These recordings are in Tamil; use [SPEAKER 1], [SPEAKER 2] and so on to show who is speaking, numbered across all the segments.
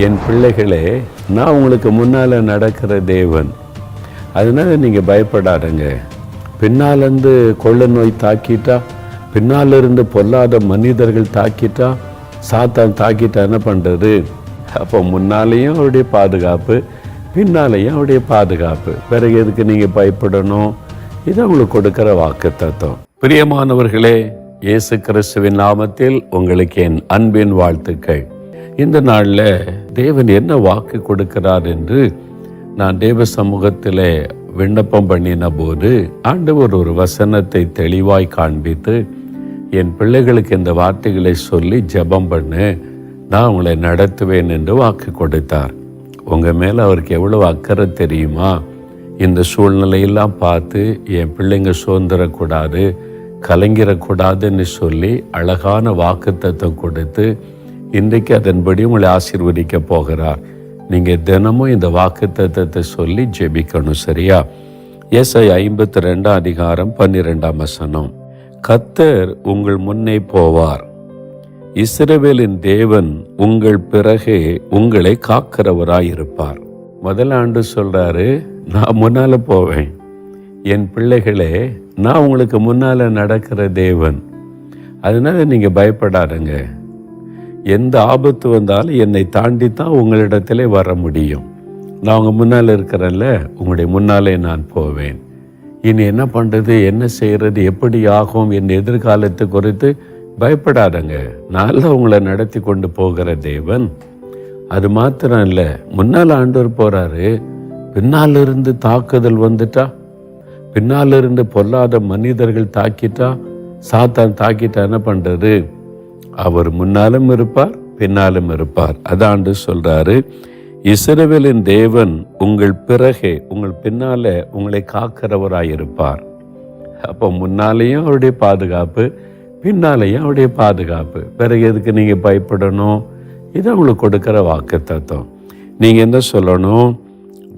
[SPEAKER 1] என் பிள்ளைகளே, நான் உங்களுக்கு முன்னால் நடக்கிற தேவன். அதனால நீங்கள் பயப்படாதுங்க. பின்னாலேருந்து கொள்ள நோய் தாக்கிட்டா, பின்னாலிருந்து பொல்லாத மனிதர்கள் தாக்கிட்டா, சாத்தான் தாக்கிட்டா என்ன பண்ணுறது? அப்போ முன்னாலேயும் அவருடைய பாதுகாப்பு, பின்னாலேயும் அவருடைய பாதுகாப்பு. பிறகு எதுக்கு நீங்கள் பயப்படணும்? இது உங்களுக்கு கொடுக்கிற வாக்கு தத்துவம். பிரியமானவர்களே, இயேசு கிறிஸ்துவின் நாமத்தில் உங்களுக்கு என் அன்பின் வாழ்த்துக்கள். இந்த நாளில் தேவன் என்ன வாக்கு கொடுக்கிறார் என்று நான் தேவ சமூகத்தில் விண்ணப்பம் பண்ணின போது ஆண்டவர் ஒரு வசனத்தை தெளிவாய் காண்பித்து, என் பிள்ளைகளுக்கு இந்த வார்த்தைகளை சொல்லி ஜெபம் பண்ணு, நான் உங்களை நடத்துவேன் என்று வாக்கு கொடுத்தார். உங்கள் மேலே அவருக்கு எவ்வளோ அக்கறை தெரியுமா? இந்த சூழ்நிலையெல்லாம் பார்த்து என் பிள்ளைங்க சோர்ந்துடக்கூடாது, கலங்கிடக்கூடாதுன்னு சொல்லி அழகான வாக்குத்தத்தம் கொடுத்து இன்றைக்கு அதன்படி உங்களை ஆசீர்வதிக்க போகிறார். நீங்கள் தினமும் இந்த வாக்குத்தத்தத்தை சொல்லி ஜெபிக்கணும், சரியா? ஏசாயா 52 அதிகாரம் 12 வசனம். கர்த்தர் உங்கள் முன்னே போவார், இஸ்ரவேலின் தேவன் உங்கள் பிறகே உங்களை காக்கிறவராயிருப்பார். முதல் ஆண்டு சொல்றாரு, நான் முன்னால போவேன். என் பிள்ளைகளே, நான் உங்களுக்கு முன்னால நடக்கிற தேவன். அதனால நீங்க பயப்படாதுங்க. எந்த ஆபத்து வந்தாலும் என்னை தாண்டி தான் உங்களிடத்திலே வர முடியும். நான் உங்க முன்னால இருக்கிறேன்ல, உங்களுடைய முன்னாலே நான் போவேன். இனி என்ன பண்றது, என்ன செய்யறது, எப்படி ஆகும், என் எதிர்காலத்தை குறித்து பயப்படாதங்க. நான் உங்களை நடத்தி கொண்டு போகிற தேவன். அது மாத்திரம் இல்லை, முன்னால் ஆண்டவர் போறாரு, பின்னாலிருந்து தாக்குதல் வந்துட்டா, பின்னாலிருந்து பொல்லாத மனிதர்கள் தாக்கிட்டா, சாத்தான் தாக்கிட்டா என்ன பண்றது? அவர் முன்னாலும் இருப்பார், பின்னாலும் இருப்பார். அதாண்டு சொல்றாரு, இஸ்ரவேலின் தேவன் உங்கள் பிறகே, உங்கள் பின்னால உங்களை காக்கிறவராயிருப்பார். அப்போ முன்னாலேயும் அவருடைய பாதுகாப்பு, பின்னாலேயும் அவருடைய பாதுகாப்பு. பிறகு எதுக்கு நீங்க பயப்படணும்? இது உங்களுக்கு கொடுக்கிற வாக்கு தத்துவம். நீங்க என்ன சொல்லணும்?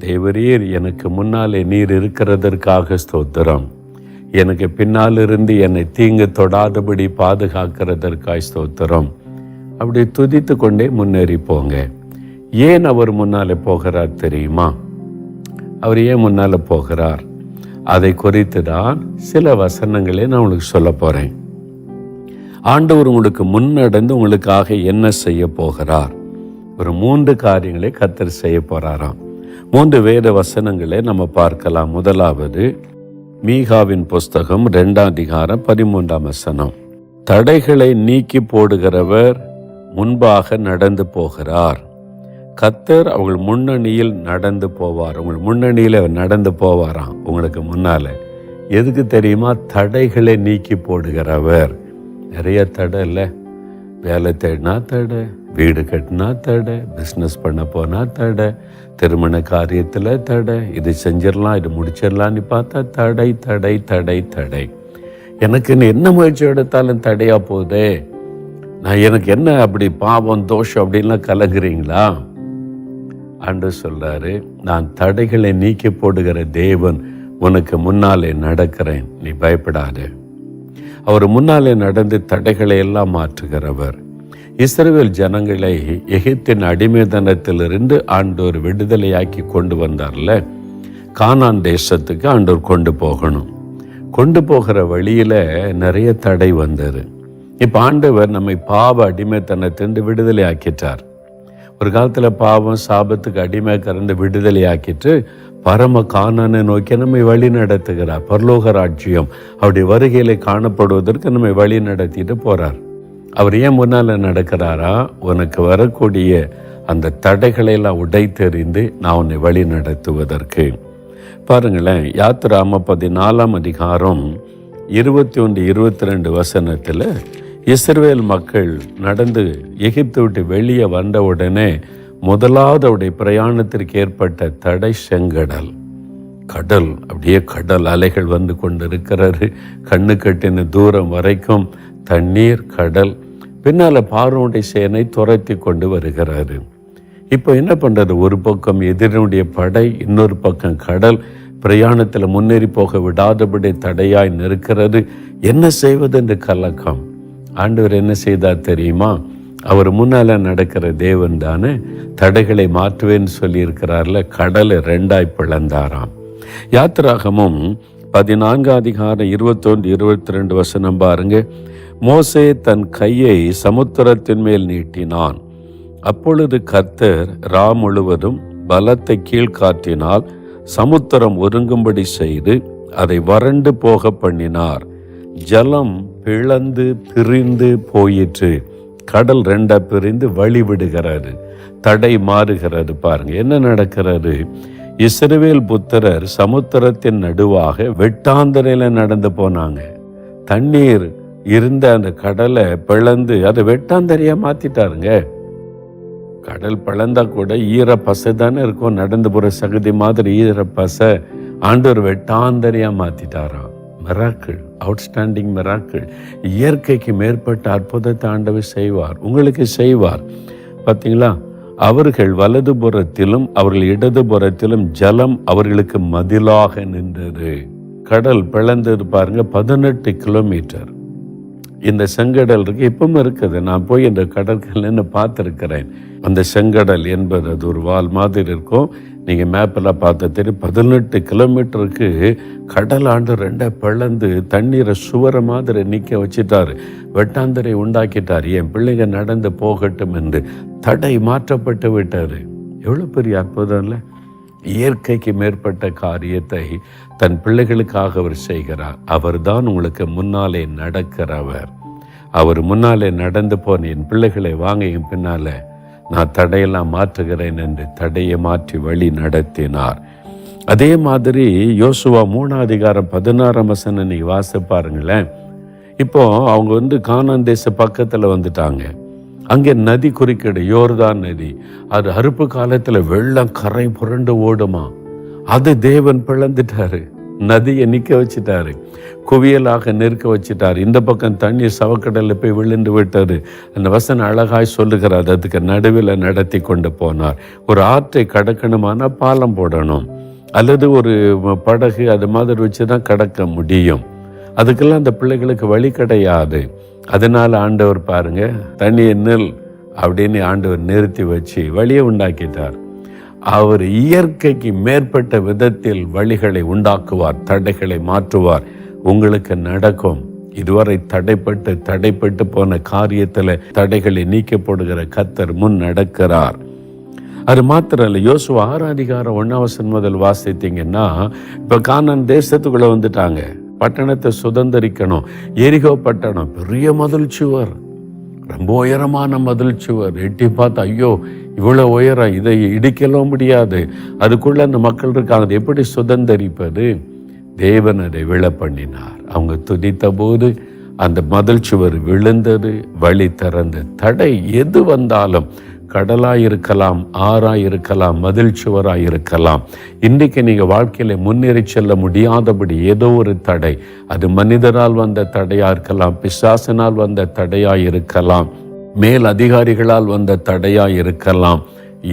[SPEAKER 1] தேவரீர், எனக்கு முன்னாலே நீர் இருக்கிறதற்காக ஸ்தோத்திரம். எனக்கு பின்னால் இருந்து என்னை தீங்கு தொடாதபடி பாதுகாக்கிறதற்காக ஸ்தோத்திரம். அப்படி துதித்து கொண்டே முன்னேறி போங்க. ஏன் அவர் முன்னாலே போகிறார் தெரியுமா? அவர் ஏன் முன்னால போகிறார்? அதை குறித்து தான் சில வசனங்களே நான் உங்களுக்கு சொல்ல போறேன். ஆண்டவர் உங்களுக்கு முன்னடந்து உங்களுக்காக என்ன செய்ய போகிறார்? ஒரு 3 காரியங்களை கர்த்தர் செய்ய போறாராம். 3 வேத வசனங்களை நம்ம பார்க்கலாம். முதலாவது மீகாவின் புஸ்தகம் 2 அதிகாரம் 13 வசனம். தடைகளை நீக்கி போடுகிறவர் முன்பாக நடந்து போகிறார். கர்த்தர் அவங்கள் முன்னணியில் நடந்து போவார். உங்கள் முன்னணியில் அவர் நடந்து போவாராம், உங்களுக்கு முன்னால. எதுக்கு தெரியுமா? தடைகளை நீக்கி போடுகிறவர். நிறைய தடை இல்லை. வேலை தேடினா தடை, வீடு கட்டினா தடை, பிஸ்னஸ் பண்ண போனா தடை, திருமண காரியத்தில் தடை, இது செஞ்சிடலாம், இது முடிச்சிடலான்னு பார்த்தா தடை தடை தடை தடை. எனக்கு என்ன முயற்சி எடுத்தாலும் தடையா போகுதே, எனக்கு என்ன அப்படி பாவம் தோஷம் அப்படின்லாம் கலங்குறீங்களா? ஆண்டவர் சொல்றாரு, நான் தடைகளை நீக்கி போடுகிற தேவன் உனக்கு முன்னாலே நடக்கிறேன், நீ பயப்படாத. அவர் முன்னாலே நடந்து தடைகளை எல்லாம் மாற்றுகிறவர். இஸ்ரவேல் ஜனங்களை எகிப்தின் அடிமைத்தனத்திலிருந்து ஆண்டவர் விடுதலையாக்கி கொண்டு வந்தார்ல, கானான் தேசத்துக்கு ஆண்டவர் கொண்டு போகணும். கொண்டு போகிற வழியில நிறைய தடை வந்தது. இப்ப ஆண்டவர் நம்மை பாவ அடிமைத்தனத்திலிருந்து விடுதலை ஆக்கிட்டார். ஒரு காலத்துல பாவம் சாபத்துக்கு அடிமை கறந்து விடுதலை ஆக்கிட்டு பரம கானானை நோக்கி நம்மை வழி நடத்துகிறார். பரலோக ராஜ்யம் அவருடைய வருகையில காணப்படுவதற்கு நம்மை வழி நடத்திட்டு போறார். அவர் ஏன் முன்னால நடக்கிறாரா? உனக்கு வரக்கூடிய அந்த தடைகளை எல்லாம் உடைத்தெறிந்து நான் உன்னை வழி நடத்துவதற்கு. பாருங்களேன், யாத்திராம 14 அதிகாரம் 21, 22 வசனத்துல இஸ்ரவேல் மக்கள் நடந்து எகிப்து விட்டு வெளியே வந்த உடனே முதலாவது அவருடைய பிரயாணத்திற்கு ஏற்பட்ட தடை செங்கடல். கடல், அப்படியே கடல் அலைகள் வந்து கொண்டு இருக்கிறது. கண்ணு கட்டின தூரம் வரைக்கும் தண்ணீர், கடல். பின்னால பார்வோனுடைய சேனை துரத்தி கொண்டு வருகிறாரு. இப்போ என்ன பண்றது? ஒரு பக்கம் எதிரினுடைய படை, இன்னொரு பக்கம் கடல். பிரயாணத்தில் முன்னேறி போக விடாதபடி தடையாய் நிற்கிறது. என்ன செய்வது என்று கலக்கம். ஆண்டவர் என்ன செய்தார் தெரியுமா? அவர் முன்னால நடக்கிற தேவன் தானே. தடைகளை மாற்றுவேன்னு சொல்லியிருக்கிறார்ல. கடலை 2 பிளந்தாராம். யாத்திராகமும் 14:21-22 பாருங்க. மோசே தன் கையை சமுத்திரத்தின் மேல் நீட்டினான். அப்பொழுது கர்த்தர் முழுவதும் பலத்தை கீழ்காற்றினால் சமுத்திரம் ஒருங்கும்படி செய்து அதை வறண்டு போக பண்ணினார். ஜலம் பிளந்து பிரிந்து போயிற்று. கடல் 2 பிரிந்து வழி விடுகிறது, தடை மாறுகிறது. பாருங்க என்ன நடக்கிறது. இஸ்ரவேல் புத்திரர் சமுத்திரத்தின் நடுவாக வெட்டாந்தரையில நடந்து போனாங்க. தண்ணீர் இருந்த அந்த கடலை பிளந்து அதை வெட்டாந்தரையா மாத்திட்டாருங்க. கடல் பிளந்தா கூட ஈர பசை தானே இருக்கும், நடந்து போற சகதி மாதிரி ஈர பசை ஆண்டவர் வெட்டாந்தரையா மாத்திட்டாராம். Miracle, outstanding miracle. இயற்கைக்கு மேற்பட்ட அற்புதத்தை ஆண்டவர் செய்வார், உங்களுக்கு செய்வார். பார்த்தீங்களா, அவர்கள் வலதுபுறத்திலும் அவர்கள் இடதுபுறத்திலும் ஜலம் அவர்களுக்கு மதிலாக நின்றது. கடல் பிளந்தது பாருங்க, 18 கிலோமீட்டர். இந்த செங்கடல் இருக்கு, இப்பவும் இருக்குது. நான் போய் இந்த கடற்கரைன்னு பார்த்துருக்கிறேன். அந்த செங்கடல் என்பது அது ஒரு வால் மாதிரி இருக்கும். நீங்கள் மேப்பெல்லாம் பார்த்த தெரியும். 18 கிலோமீட்டருக்கு கடல் ஆண்டு 2 பிளந்து தண்ணீரை சுவர மாதிரி நிற்க வச்சுட்டாரு, வெட்டாந்தரை உண்டாக்கிட்டார். என் பிள்ளைங்க நடந்து போகட்டும் என்று தடை மாற்றப்பட்டு விட்டாரு. எவ்வளோ பெரிய அற்புதம் இல்லை? இயற்கைக்கு மேற்பட்ட காரியத்தை தன் பிள்ளைகளுக்காக அவர் செய்கிறார். அவர் தான் உங்களுக்கு முன்னாலே நடக்கிறவர். அவர் முன்னாலே நடந்து போன என் பிள்ளைகளை வாங்க என் பின்னால நான் தடையெல்லாம் மாற்றுகிறேன் என்று தடையை மாற்றி வழி நடத்தினார். அதே மாதிரி யோசுவா 3:16 நீங்க வாசித்து பாருங்களேன். இப்போ அவங்க கானான் தேச பக்கத்துல வந்துட்டாங்க. அங்கே நதி குறுக்கிடு, யோர்தான் நதி. அது அறுப்பு காலத்துல வெள்ளம் கரை புரண்டு ஓடுமா, அது தேவன் பிளந்துட்டாரு, நதியை நிற்க வச்சுட்டாரு, குவியலாக நிற்க வச்சுட்டாரு. இந்த பக்கம் தண்ணீர் சவக்கடலில் போய் விழுந்து விட்டாரு. அந்த வசனம் அழகாய் சொல்லுகிறார். அதுக்கு நடுவில் நடத்தி கொண்டு போனார். ஒரு ஆற்றை கடக்கணுமானா பாலம் போடணும், அல்லது ஒரு படகு அது மாதிரி வச்சு தான் கடக்க முடியும். அதுக்கெல்லாம் அந்த பிள்ளைகளுக்கு வழி கிடையாது. அதனால ஆண்டவர் பாருங்க, தண்ணியை நில் அப்படின்னு ஆண்டவர் நிறுத்தி வச்சு வழியை உண்டாக்கிட்டார். அவர் இயற்கைக்கு மேற்பட்ட விதத்தில் வழிகளை உண்டாக்குவார், தடைகளை மாற்றுவார். உங்களுக்கு நடக்கும். இதுவரை தடைப்பட்டு போன காரியத்தில் தடைகளை நீக்கப்படுகிற கர்த்தர் முன் நடக்கிறார். அது மாத்திரம் இல்லை, யோசுவா 6:1 முதல் வாசித்தீங்கன்னா, இப்போ கானான் தேசத்துக்குள்ள வந்துட்டாங்க. பட்டணத்தை சுதந்திரிக்கணும். எரிகோ பட்டணம் பெரிய மதில் சுவர், ரொம்ப உயரமான மதில் சுவர். எட்டி பார்த்து ஐயோ இவ்வளோ உயரம், இதை இடிக்கலாம் முடியாது. அதுக்குள்ள அந்த மக்கள் இருக்காங்க, எப்படி சுதந்திரிப்பது? தேவன் அதை விழ பண்ணினார். அவங்க துதித்த போது அந்த மதில் சுவர் விழுந்தது, வழி திறந்து. தடை எது வந்தாலும், கடலாயிருக்கலாம், ஆறாயிருக்கலாம், மதில் சுவராயிருக்கலாம், இன்றைக்கு நீங்கள் வாழ்க்கையில முன்னேறி செல்ல முடியாதபடி ஏதோ ஒரு தடை, அது மனிதரால் வந்த தடையா இருக்கலாம், பிசாசினால் வந்த தடையா இருக்கலாம், மேல் அதிகாரிகளால் வந்த தடையா இருக்கலாம்.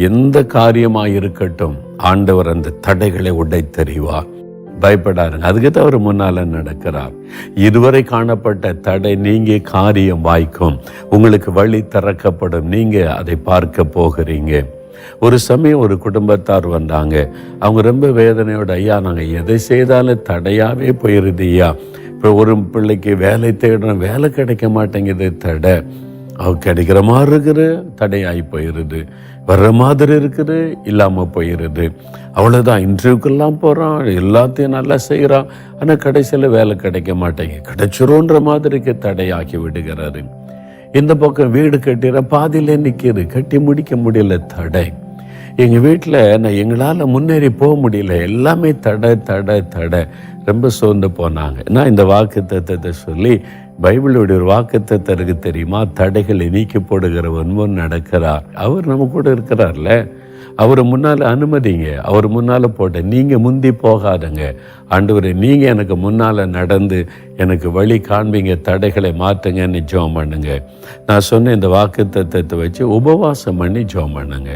[SPEAKER 1] எந்த காரியமாயிருக்கட்டும், ஆண்டவர் அந்த தடைகளை உடைத்தறிவார். பயப்படாருங்க, அதுக்கு தான் அவர் முன்னால நடக்கிறார். இதுவரை காணப்பட்ட தடை நீங்க காரியம் வாய்க்கும், உங்களுக்கு வழி திறக்கப்படும், நீங்க அதை பார்க்க போகிறீங்க. ஒரு சமயம் ஒரு குடும்பத்தார் வந்தாங்க. அவங்க ரொம்ப வேதனையோட, ஐயா நாங்கள் எதை செய்தாலும் தடையாவே போயிருது ஐயா. இப்போ ஒரு பிள்ளைக்கு வேலை தேடுறோம், வேலை கிடைக்க மாட்டேங்குது, தடை. அவ கிடைக்கிற மாதிரி இருக்குது, தடையாகி போயிடுது. வர்ற மாதிரி இருக்குது, இல்லாமல் போயிடுது. அவ்வளோதான், இன்டர்வியூக்கெல்லாம் போகிறான், எல்லாத்தையும் நல்லா செய்கிறான், ஆனால் கடைசியில் வேலை கிடைக்க மாட்டேங்குது. கிடைச்சிரும்ன்ற மாதிரிக்கு தடையாக்கி விடுகிறாரு. இந்த பக்கம் வீடு கட்டிற பாதியிலே நிற்கிது, கட்டி முடிக்க முடியல, தடை. எங்கள் வீட்டில் எங்களால் முன்னேறி போக முடியல, எல்லாமே தடை தடை தடை. ரொம்ப சோர்ந்து போனாங்க. நான் இந்த வாக்கு தத்துவத்தை சொல்லி, பைபிளுடைய ஒரு வாக்கு தத்துவம் இருக்கு தெரியுமா? தடைகளை நீக்கி போடுகிறவன் முன் நடக்கிறார். அவர் நம்ம கூட இருக்கிறார்ல, அவர் முன்னால் அனுமதிங்க, அவர் முன்னால் போட்ட. நீங்கள் முந்தி போகாதங்க. ஆண்டவரே நீங்கள் எனக்கு முன்னால் நடந்து எனக்கு வழி காண்பீங்க, தடைகளை மாற்றுங்கன்னு ஜெபம் பண்ணுங்க. நான் சொன்ன இந்த வாக்கு தத்துவத்தை வச்சு உபவாசம் பண்ணி ஜெபம் பண்ணுங்க.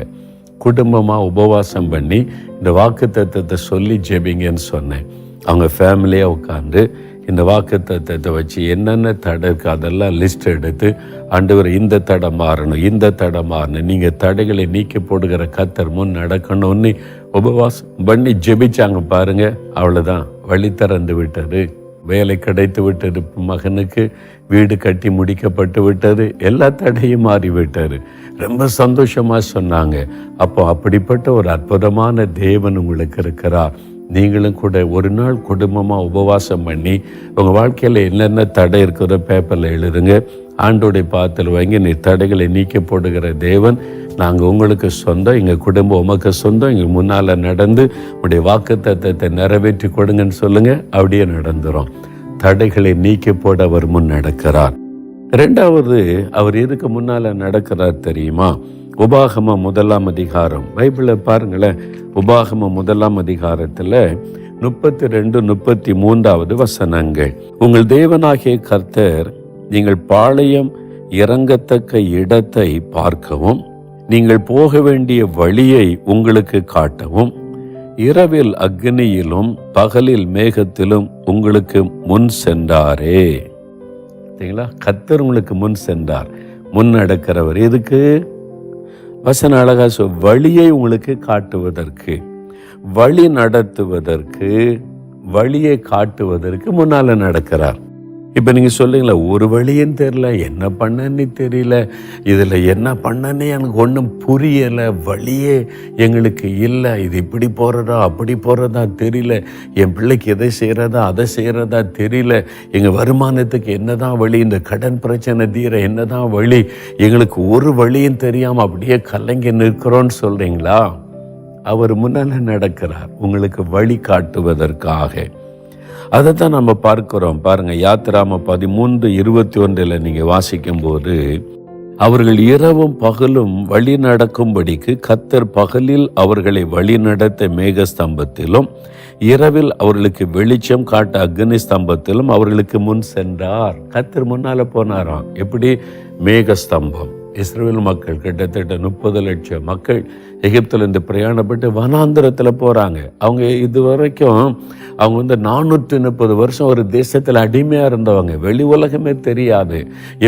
[SPEAKER 1] குடும்பமாக உபவாசம் பண்ணி இந்த வாக்கு தத்துவத்தை சொல்லி ஜெபிங்கன்னு சொன்னேன். அவங்க ஃபேமிலியாக உட்காந்து இந்த வாக்குத்தத்தத்தை வச்சு என்னென்ன தடை இருக்கு அதெல்லாம் லிஸ்ட் எடுத்து, ஆண்டவர் இந்த தடை மாறணும், இந்த தடை மாறணும், நீங்கள் தடைகளை நீக்கி போடுகிற கர்த்தர் முன் நடக்கணும்னு உபவாசம் பண்ணி ஜெபிச்சாங்க பாருங்க. அவ்வளோதான், வழி திறந்து விட்டது. வேலை கிடைத்து விட்டது, மகனுக்கு வீடு கட்டி முடிக்கப்பட்டு விட்டது, எல்லா தடையும் மாறிவிட்டாரு. ரொம்ப சந்தோஷமா சொன்னாங்க. அப்போ அப்படிப்பட்ட ஒரு அற்புதமான தேவன் உங்களுக்கு இருக்கிறார். நீங்களும் கூட ஒரு நாள் குடும்பமாக உபவாசம் பண்ணி உங்கள் வாழ்க்கையில் என்னென்ன தடை இருக்கிற பேப்பரில் எழுதுங்க. ஆண்டோடைய பாத்தில் வாங்கி நீ தடைகளை நீக்கி போடுகிற தேவன், நாங்கள் உங்களுக்கு சொந்தம், எங்கள் குடும்பம் உமக்கு சொந்தம், எங்கள் முன்னால் நடந்து உடைய வாக்குத்தத்தத்தை நிறைவேற்றி கொடுங்கன்னு சொல்லுங்கள். அப்படியே நடந்துரும். தடைகளை நீக்கி போட அவர் முன் நடக்கிறார். ரெண்டாவது, அவர் இதுக்கு முன்னால் நடக்கிறார் தெரியுமா? உபாகமம் 1ஆம் அதிகாரம் பைபிளில் பாருங்களேன். உபாகமம் 1ஆம் அதிகாரத்தில் 32, 33 வசனங்கள். உங்கள் தேவனாகிய கர்த்தர் நீங்கள் பாளையம் இறங்கத்தக்க இடத்தை பார்க்கவும், நீங்கள் போக வேண்டிய வழியை உங்களுக்கு காட்டவும், இரவில் அக்னியிலும் பகலில் மேகத்திலும் உங்களுக்கு முன் சென்றாரே. சரிங்களா? கர்த்தர் உங்களுக்கு முன் சென்றார், முன் நடக்கிறவர். எதுக்கு? வசன அழகா வழியை உங்களுக்கு காட்டுவதற்கு, வழி நடத்துவதற்கு, வழியை காட்டுவதற்கு முன்னால நடக்கிறார். இப்போ நீங்கள் சொல்லுங்களா, ஒரு வழியும் தெரியல, என்ன பண்ணன்னு தெரியல, இதில் என்ன பண்ணனே எனக்கு ஒன்றும் புரியலை, வழியே எங்களுக்கு இல்லை, இது இப்படி போகிறதா அப்படி போகிறதா தெரியல, என் பிள்ளைக்கு எதை செய்கிறதா அதை செய்கிறதா தெரியல, எங்கள் வருமானத்துக்கு என்னதான் வழி, இந்த கடன் பிரச்சனை தீர என்னதான் வழி, எங்களுக்கு ஒரு வழியும் தெரியாமல் அப்படியே கலங்கி நிற்கிறோன்னு சொல்கிறீங்களா? அவர் முன்னால் நடக்கிறார் உங்களுக்கு வழி காட்டுவதற்காக. அதை தான் நம்ம பார்க்கிறோம். பாருங்க, யாத்திராமம் 13:21 நீங்கள் வாசிக்கும் போது, அவர்கள் இரவும் பகலும் வழி நடக்கும்படிக்கு கர்த்தர் பகலில் அவர்களை வழி நடத்த மேகஸ்தம்பத்திலும், இரவில் அவர்களுக்கு வெளிச்சம் காட்ட அக்னி ஸ்தம்பத்திலும் அவர்களுக்கு முன் சென்றார். கர்த்தர் முன்னால போனாராம். எப்படி? மேகஸ்தம்பம். இஸ்ரவேல் மக்கள் கிட்டத்தட்ட 30 லட்சம் மக்கள் எகிப்திலிருந்து பிரயாணப்பட்டு வனாந்திரத்தில் போகிறாங்க. அவங்க இது வரைக்கும் அவங்க 430 வருஷம் ஒரு தேசத்தில் அடிமையாக இருந்தவங்க. வெளி உலகமே தெரியாது,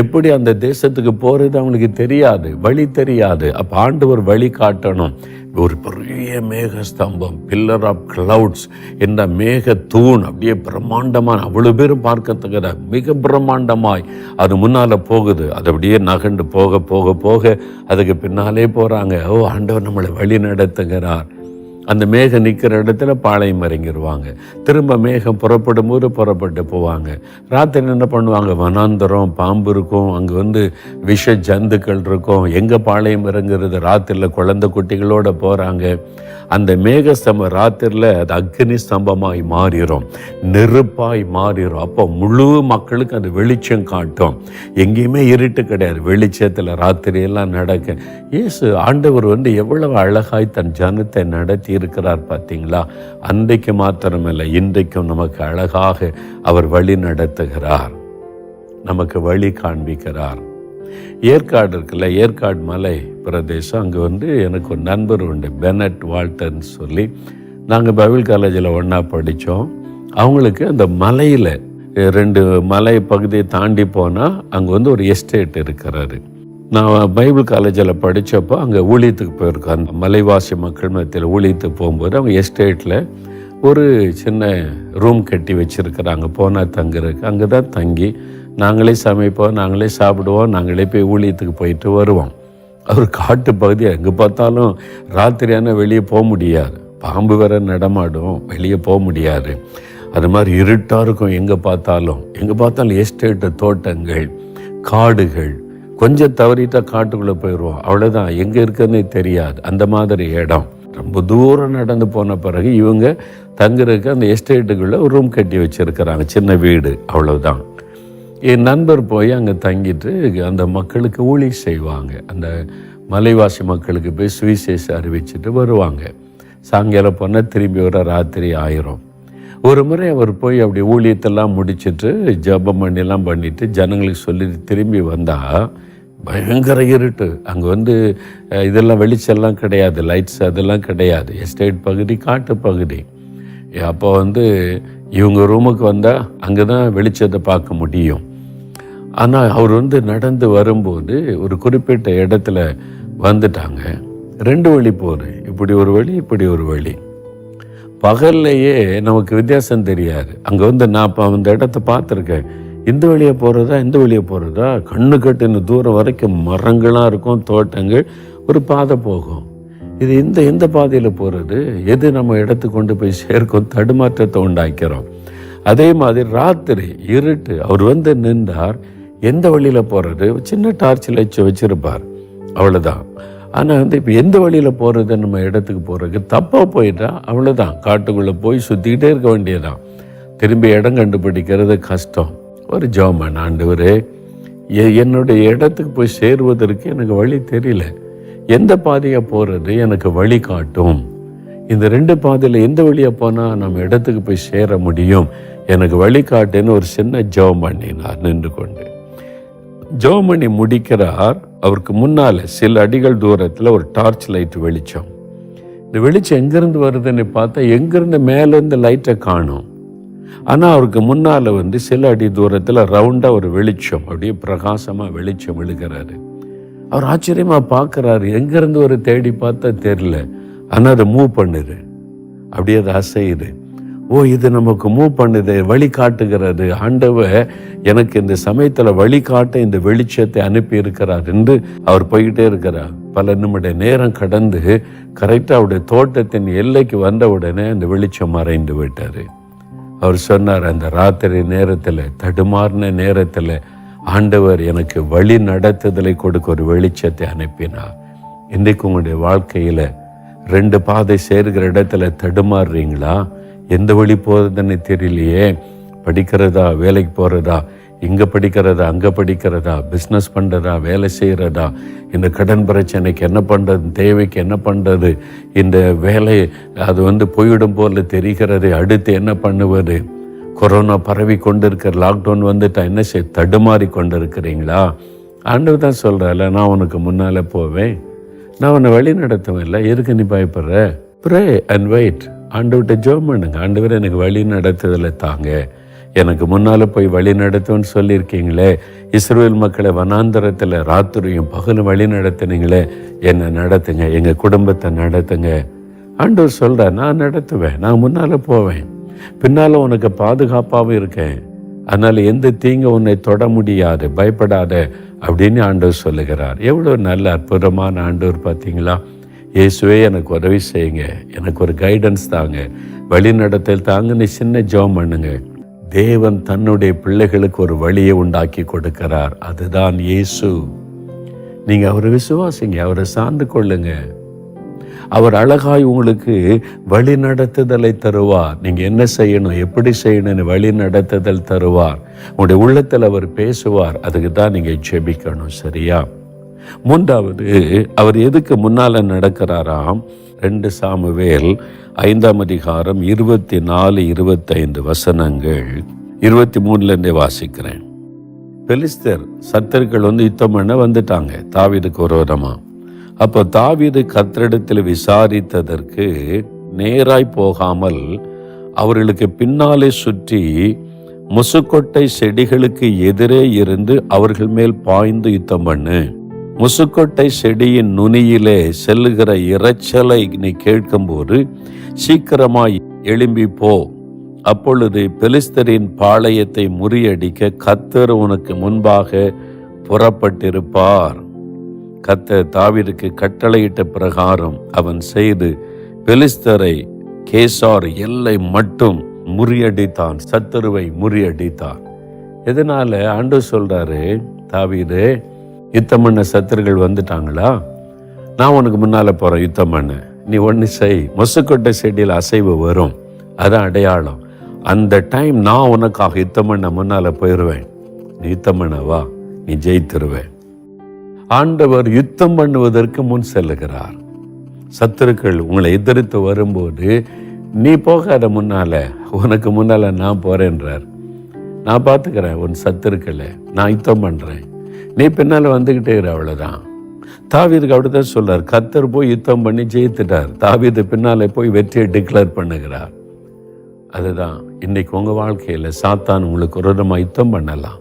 [SPEAKER 1] எப்படி அந்த தேசத்துக்கு போகிறது அவங்களுக்கு தெரியாது, வழி தெரியாது. அப்போ ஆண்டவர் வழி காட்டணும். ஒரு பெரிய மேகஸ்தம்பம், பில்லர் ஆஃப் கிளவுட்ஸ் என்ற மேக தூண், அப்படியே பிரம்மாண்டமான, அவ்வளோ பேரும் பார்க்கத்தக்கத மிக பிரம்மாண்டமாய் அது முன்னால் போகுது. அது அப்படியே நகண்டு போக போக போக அதுக்கு பின்னாலே போகிறாங்க. ஓ, ஆண்டவர் நம்மளை வழி நடத்துகிறார். அந்த மேகம் நிற்கிற இடத்துல பாளையம் இறங்கிடுவாங்க. திரும்ப மேகம் புறப்படும் போது புறப்பட்டு போவாங்க. ராத்திரி என்ன பண்ணுவாங்க? வனாந்தரம், பாம்பு இருக்கும், அங்கே விஷ ஜந்துக்கள் இருக்கும். எங்கே பாளையம் இறங்குறது? ராத்திரியில் குழந்தை குட்டிகளோடு போகிறாங்க. அந்த மேகஸ்தம்பம் ராத்திரியில் அது அக்னி ஸ்தம்பமாய் மாறிடும், நெருப்பாய் மாறிடும். அப்போ முழு மக்களுக்கு அது வெளிச்சம் காட்டும். எங்கேயுமே இருட்டு கிடையாது, வெளிச்சத்தில் ராத்திரியெல்லாம் நடக்க. இயேசு ஆண்டவர் எவ்வளவு அழகாய் தன் ஜனத்தை நடத்தி இருக்கிறார் பார்த்தீங்களா? அன்றைக்கு மாத்திரமல்ல, இன்றைக்கும் நமக்கு அழகாக அவர் வழி நடத்துகிறார், நமக்கு வழி காண்பிக்கிறார். ஏற்காடு இருக்குல்ல, ஏற்காடு மலை பிரதேசம். அங்கே எனக்கு ஒரு நண்பர் உண்டு, பெனட் வால்டர்ன்னு சொல்லி. நாங்கள் பைபிள் காலேஜில் ஒன்றா படித்தோம். அவங்களுக்கு அந்த மலையில் 2 மலை பகுதியை தாண்டி போனால் அங்கே ஒரு எஸ்டேட் இருக்கிறாரு. நான் பைபிள் காலேஜில் படித்தப்போ அங்கே ஊழியத்துக்கு போயிருக்கோம். அந்த மலைவாசி மக்கள் மத்தியில் ஊழியத்துக்கு போகும்போது அவங்க எஸ்டேட்டில் ஒரு சின்ன ரூம் கட்டி வச்சுருக்கிறாங்க. போனால் தங்குறதுக்கு அங்கே தான் தங்கி நாங்களே சமைப்போம், நாங்களே சாப்பிடுவோம், நாங்களே போய் ஊழியத்துக்கு போயிட்டு வருவோம். அவர் காட்டு பகுதி, எங்கே பார்த்தாலும் ராத்திரியான வெளியே போக முடியாது, பாம்பு வேற நடமாடும், வெளியே போக முடியாது. அது மாதிரி இருட்டாக இருக்கும். எங்கே பார்த்தாலும் எஸ்டேட்டு, தோட்டங்கள், காடுகள். கொஞ்சம் தவறிட்டா காட்டுக்குள்ளே போயிடுவோம், அவ்வளோதான், எங்கே இருக்குன்னு தெரியாது. அந்த மாதிரி இடம். ரொம்ப தூரம் நடந்து போன பிறகு இவங்க தங்குறதுக்கு அந்த எஸ்டேட்டுக்குள்ளே ஒரு ரூம் கட்டி வச்சுருக்கிறாங்க, சின்ன வீடு, அவ்வளோதான். என் நண்பர் போய் அங்கே தங்கிட்டு அந்த மக்களுக்கு ஊழி செய்வாங்க. அந்த மலைவாசி மக்களுக்கு போய் சுவிசேஷம் அறிவிச்சுட்டு வருவாங்க. சாயங்காலம் போனால் திரும்பி வர ராத்திரி ஆயிரும். ஒரு முறை அவர் போய் அப்படி ஊழியத்தெல்லாம் முடிச்சுட்டு ஜெபம் பண்ணிலாம் பண்ணிவிட்டு ஜனங்களுக்கு சொல்லி திரும்பி வந்தால் பயங்கர இருட்டு. அங்கே இதெல்லாம் வெளிச்செல்லாம் கிடையாது, லைட்ஸ் அதெல்லாம் கிடையாது. எஸ்டேட் பகுதி, காட்டு பகுதி. அப்போ இவங்க ரூமுக்கு வந்தால் அங்கே தான் வெளிச்சத்தை பார்க்க முடியும். ஆனால் அவர் நடந்து வரும்போது ஒரு குறிப்பிட்ட இடத்துல வந்துட்டாங்க. 2 வழி போகுது, இப்படி ஒரு வழி, இப்படி ஒரு வழி. பகல்லையே நமக்கு வித்தியாசம் தெரியாது. அங்கே நான் இப்போ அந்த இடத்த பார்த்துருக்கேன். இந்த வழியை போகிறதா இந்த வழியை போகிறதா, கண்ணு கட்டின தூரம் வரைக்கும் மரங்களாக இருக்கும், தோட்டங்கள், ஒரு பாதை போகும். இது எந்த பாதையில் போகிறது, எது நம்ம இடத்துக்கு கொண்டு போய் சேர்க்கும், தடுமாற்றத்தை உண்டாக்கிறோம். அதே மாதிரி ராத்திரி இருட்டு, அவர் நின்றார். எந்த வழியில் போகிறது, சின்ன டார்ச் லைட் வச்சிருப்பார், அவ்வளோதான். ஆனால் இப்போ எந்த வழியில் போகிறது, நம்ம இடத்துக்கு போகிறதுக்கு தப்பாக போயிட்டா அவ்வளோதான், காட்டுக்குள்ளே போய் சுற்றிக்கிட்டே இருக்க வேண்டியதான். திரும்பி இடம் கண்டுபிடிக்கிறது கஷ்டம். ஒரு ஜெபம், ஆண்டவரே என்னுடைய இடத்துக்கு போய் சேருவதற்கு எனக்கு வழி தெரியல, எந்த பாதையாக போகிறது எனக்கு வழி காட்டும். இந்த 2 பாதையில் எந்த வழியாக போனால் நம்ம இடத்துக்கு போய் சேர முடியும், எனக்கு வழி காட்டுன்னு ஒரு சின்ன ஜெபம் பண்ணினார். நின்று கொண்டு ஜெபம் பண்ணி முடிக்கிறார். அவருக்கு முன்னால் சில அடிகள் தூரத்தில் ஒரு டார்ச் லைட் வெளிச்சம். இந்த வெளிச்சம் எங்கேருந்து வருதுன்னு பார்த்தா எங்கேருந்து மேலேருந்து லைட்டை காணும். ஆனால் அவருக்கு முன்னால் சில அடி தூரத்தில் ரவுண்டாக ஒரு வெளிச்சம், அப்படியே பிரகாசமாக வெளிச்சம் விழுகிறாரு. அவர் ஆச்சரியமாக பார்க்குறாரு. எங்கேருந்து ஒரு தேடி பார்த்தா தெரியல, ஆனால் அதை மூவ் பண்ணுது, அப்படியே அது அசையுது. ஓ, இது நமக்கு மூவ் பண்ணுது, வழி காட்டுகிறது. ஆண்டவர் எனக்கு இந்த சமயத்தில் வழி காட்ட இந்த வெளிச்சத்தை அனுப்பி இருக்கிறார் என்று அவர் போய்கிட்டே இருக்கிறார். பல நிமிட நேரம் கடந்து கரெக்டாக அவருடைய தோட்டத்தின் எல்லைக்கு வந்த உடனே அந்த வெளிச்சம் மறைந்து விட்டார். அவர் சொன்னார், அந்த ராத்திரி நேரத்தில், தடுமாறின நேரத்தில் ஆண்டவர் எனக்கு வழி நடத்துதலை கொடுக்க ஒரு வெளிச்சத்தை அனுப்பினார். இன்றைக்கு உங்களுடைய வாழ்க்கையில் 2 பாதை சேர்கிற இடத்துல தடுமாறுறீங்களா? எந்த வழி போகிறதுன்னு தெரியலையே, படிக்கிறதா, வேலைக்கு போகிறதா, இங்கே படிக்கிறதா, அங்கே படிக்கிறதா, பிஸ்னஸ் பண்ணுறதா, வேலை செய்கிறதா, இந்த கடன் பிரச்சனைக்கு என்ன பண்ணுறது, தேவைக்கு என்ன பண்ணுறது, இந்த வேலை அது போயிடும் போல தெரிகிறது, அடுத்து என்ன பண்ணுவது, கொரோனா பரவி கொண்டு இருக்கிற, லாக்டவுன் வந்துட்டா என்ன தடுமாறி கொண்டு இருக்கிறீங்களா? ஆண்டவர் தான் சொல்கிறால, நான் உனக்கு முன்னால் போவேன், நான் உன்னை வழி நடத்துவேன். இல்லை, எதுக்கு நீ பயப்படுற? Pray and wait. ஆண்டவர்கிட்ட ஜெபம் பண்ணுங்க, ஆண்டவர் எனக்கு வழி நடத்துதலை தாங்க, எனக்கு முன்னால் போய் வழி நடத்துவேன்னு சொல்லியிருக்கீங்களே, இஸ்ரவேல் மக்களை வனாந்தரத்தில் ராத்திரியும் பகலும் வழி நடத்துனீங்களே, என்னை நடத்துங்க, எங்கள் குடும்பத்தை நடத்துங்க. ஆண்டவர் சொல்கிறார், நான் நடத்துவேன், நான் முன்னால் போவேன், பின்னால் உனக்கு பாதுகாப்பாகவும் இருக்கேன், அதனால் எந்த தீங்கு உன்னை தொட முடியாது, பயப்படாத அப்படின்னு ஆண்டவர் சொல்லுகிறார். எவ்வளோ நல்ல அற்புதமான ஆண்டவர் பார்த்தீங்களா? இயேசுவே எனக்கு உதவி செய்யுங்க, எனக்கு ஒரு கைடன்ஸ் தாங்க, வழி நடத்தல் தாங்கன்னு சின்ன ஜெபம் பண்ணுங்க. தேவன் தன்னுடைய பிள்ளைகளுக்கு ஒரு வழியை உண்டாக்கி கொடுக்கிறார். அதுதான் இயேசு. நீங்கள் அவரை விசுவாசிங்க, அவரை சார்ந்து கொள்ளுங்க. அவர் அழகாய் உங்களுக்கு வழி நடத்துதலை தருவார். நீங்கள் என்ன செய்யணும், எப்படி செய்யணும்னு வழி நடத்துதல் தருவார். உங்களுடைய உள்ளத்தில் அவர் பேசுவார். அதுக்கு தான் நீங்கள் ஜெபிக்கணும். சரியா? 3வது, அவர் எதுக்கு முன்னால் நடக்கிறாராம்? 2 சாமுவேல் 5ஆம் அதிகாரம் 24, 25 வசனங்கள் 23 வாசிக்கிறேன். பெலிஸ்தர் சத்தர்கள் யுத்தம் பண்ண வந்துட்டாங்க தாவீதுக்கு விரோதமா. அப்போ தாவீது கர்த்தரிடத்தில் விசாரித்ததற்கு நேராய் போகாமல் அவர்களுக்கு பின்னாலே சுற்றி முசுக்கொட்டை செடிகளுக்கு எதிரே இருந்து அவர்கள் மேல் பாய்ந்து யுத்தம் பண்ணு. முசுக்கொட்டை செடியின் நுனியிலே செல்லுகிற இரைச்சலை நீ கேட்கும்போது சீக்கிரமாய் எழும்பி போ. அப்பொழுது பெலிஸ்தரின் பாளையத்தை முறியடிக்க கர்த்தர் உனக்கு முன்பாக புறப்பட்டிருப்பார். கர்த்தர் தாவீதுக்கு கட்டளையிட்ட பிரகாரம் அவன் செய்து பெலிஸ்தரை கேசார் எல்லை மட்டும் முறியடித்தான், சத்துருவை முறியடித்தான். எதனால? ஆண்டவர் சொல்றாரு, தாவீது யுத்தம் பண்ண சத்துருகள் வந்துட்டாங்களா, நான் உனக்கு முன்னால் போகிறேன், யுத்தம் பண்ண, நீ ஒன்று செய். முசுக்கொட்டை செடியில் அசைவு வரும், அதான் அடையாளம். அந்த டைம் நான் உனக்காக யுத்தம் பண்ண முன்னால் போயிடுவேன், நீ யுத்தம் பண்ணவா, நீ ஜெயித்திருவேன். ஆண்டவர் யுத்தம் பண்ணுவதற்கு முன் செல்லுகிறார். சத்துருக்கள் உங்களை எதிர்த்து வரும்போது நீ போகாத, முன்னால், உனக்கு முன்னால் நான் போகிறேன்றார். நான் பார்த்துக்கிறேன் உன் சத்துருக்களை, நான் யுத்தம் பண்ணுறேன், நீ பின்னால் வந்துக்கிட்டே இரு, அவ்வளோதான். தாவீதுக்கு அப்படித்தான் சொல்றார். கர்த்தர் போய் யுத்தம் பண்ணி ஜெயித்துட்டார். தாவீது பின்னாலே போய் வெற்றியை டிக்ளேர் பண்ணுகிறார். அதுதான் இன்னைக்கு உங்கள் வாழ்க்கையில் சாத்தான் உங்களுக்கு விரோதமாக யுத்தம் பண்ணலாம்,